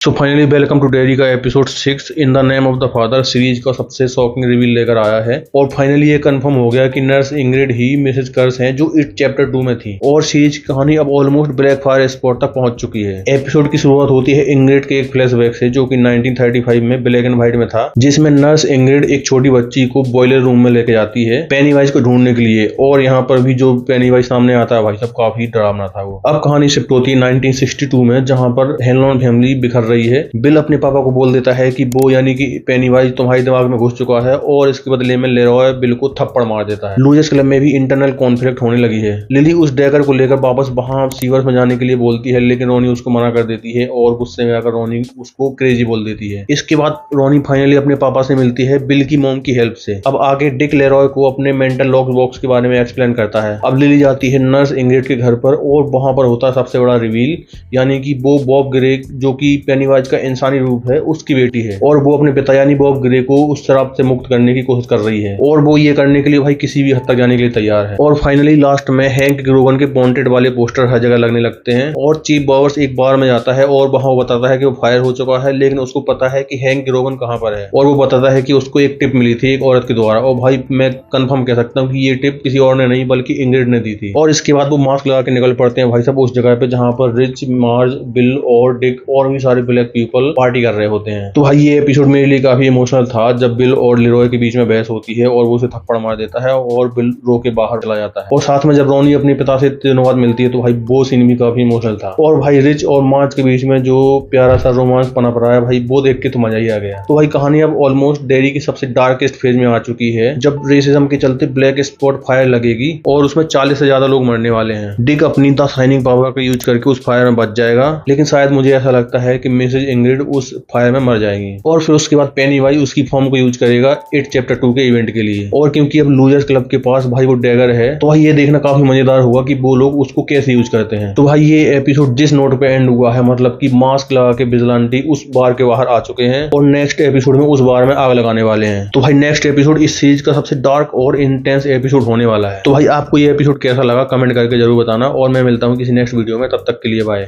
So finally welcome to diary का episode 6 in the name of the father series का सबसे shocking reveal लेकर आया है। और फाइनली ये कंफर्म हो गया कि नर्स इंग्रिड ही मिसेज कर्स हैं जो इट चैप्टर 2 में थी। और सीरीज की कहानी अब ऑलमोस्ट ब्लैक फायर स्पॉट तक पहुंच चुकी है। एपिसोड की शुरुआत होती है इंग्रिड के एक फ्लैशबैक से जो कि 1935 में ब्लैक एंड व्हाइट में था, जिसमें नर्स इंग्रिड एक छोटी बच्ची को बॉयलर रूम में लेके जाती है पेनीवाइज को ढूंढने के लिए। और यहाँ पर भी जो पेनीवाइज सामने आता है भाई साहब काफी डरावना था वो। अब कहानी शिफ्ट होती है 1962 में, जहाँ पर हेनलॉन फैमिली बिखर रही है। बिल अपने पापा को बोल देता है कि वो यानी कि पेनीवाइज तुम्हारे दिमाग में घुस चुका है, और इसके बदले में लेरॉय बिल को थप्पड़ मार देता है। लूजर्स क्लब में भी इंटरनल कॉन्फ्लिक्ट होने लगी है। लिली उस डैगर को लेकर वापस वहां सीवर्स में जाने के लिए बोलती है, लेकिन रोनी उसको मना कर देती है और गुस्से में आकर रोनी उसको क्रेजी बोल देती है। इसके बाद रोनी फाइनली अपने पापा से मिलती है बिल की मॉम की हेल्प से। अब आगे डिक लेरॉय को अपने मेंटल लॉक बॉक्स के बारे में एक्सप्लेन करता है। अब लिली जाती है नर्स इंग्रिड के घर पर, और वहां पर होता है सबसे बड़ा रिवील, यानी कि वो बॉब ग्रे जो कि पेनीवाइज का इंसानी रूप है उसकी बेटी है, और वो अपने पिता यानी बॉब ग्रे को उस शराब से मुक्त करने की कोशिश कर रही है। और वो ये करने के लिए भाई किसी भी हद तक जाने के लिए तैयार है। और फाइनली लास्ट में हैंक ग्रोगन के वांटेड वाले पोस्टर हर जगह लगने लगते हैं, और चीफ बॉवर्स एक बार में जाता है और वहां वो बताता है कि वो फायर हो चुका है, लेकिन उसको पता है कि हैंक ग्रोगन कहां पर है। और वो बताता है कि उसको एक टिप मिली थी एक औरत के द्वारा, और भाई मैं कंफर्म कह सकता हूँ कि ये टिप किसी और ने नहीं बल्कि इंग्रिड ने दी थी। और इसके बाद वो मास्क लगा के निकल पड़ते हैं भाई साहब उस जगह पे जहां पर रिच, मार्ज, बिल और डिक और भी सारे ब्लैक पीपल पार्टी कर रहे होते हैं। तो भाई ये एपिसोड मेरे लिए काफी इमोशनल था, जब बिल और लेरॉय के बीच में बहस होती है और वो उसे थप्पड़ मार देता है और बिल रो के बाहर चला जाता है। और साथ में जब रोनी अपने पिता से दिनों बाद मिलती है तो भाई वो सीन भी काफी इमोशनल था। और भाई रिच और मार्ज के बीच में जो प्यारा सा रोमांस पनप रहा है भाई वो देख के तो मजा ही आ गया। तो भाई कहानी अब ऑलमोस्ट डेयरी की सबसे डार्केस्ट फेज में आ चुकी है, जब रेसिज्म के चलते ब्लैक स्पॉट फायर लगेगी और उसमें 40 से ज्यादा लोग मरने वाले हैं। डिक अपनी द शाइनिंग पावर का यूज करके उस फायर में बच जाएगा, लेकिन शायद मुझे ऐसा लगता है कि मिसेज इंग्रिड उस फायर में मर जाएगी। और फिर उसके बाद पेनीवाइज उसकी फॉर्म को यूज करेगा इट चैप्टर 2 के इवेंट के लिए। और क्योंकि अब लूजर्स क्लब के पास भाई वो डैगर है, तो भाई ये देखना काफी मजेदार होगा कि वो लोग उसको कैसे यूज करते हैं। तो भाई ये एपिसोड जिस नोट पे एंड हुआ है, मतलब कि मास्क लगा के विजिलेंटी उस बार के बाहर आ चुके हैं, और नेक्स्ट एपिसोड में उस बार में आग लगाने वाले हैं। तो भाई नेक्स्ट एपिसोड इस सीरीज का सबसे डार्क और इंटेंस एपिसोड होने वाला है। तो भाई आपको ये एपिसोड कैसा लगा कमेंट करके जरूर बताना, और मैं मिलता हूँ किसी नेक्स्ट वीडियो में, तब तक के लिए बाय।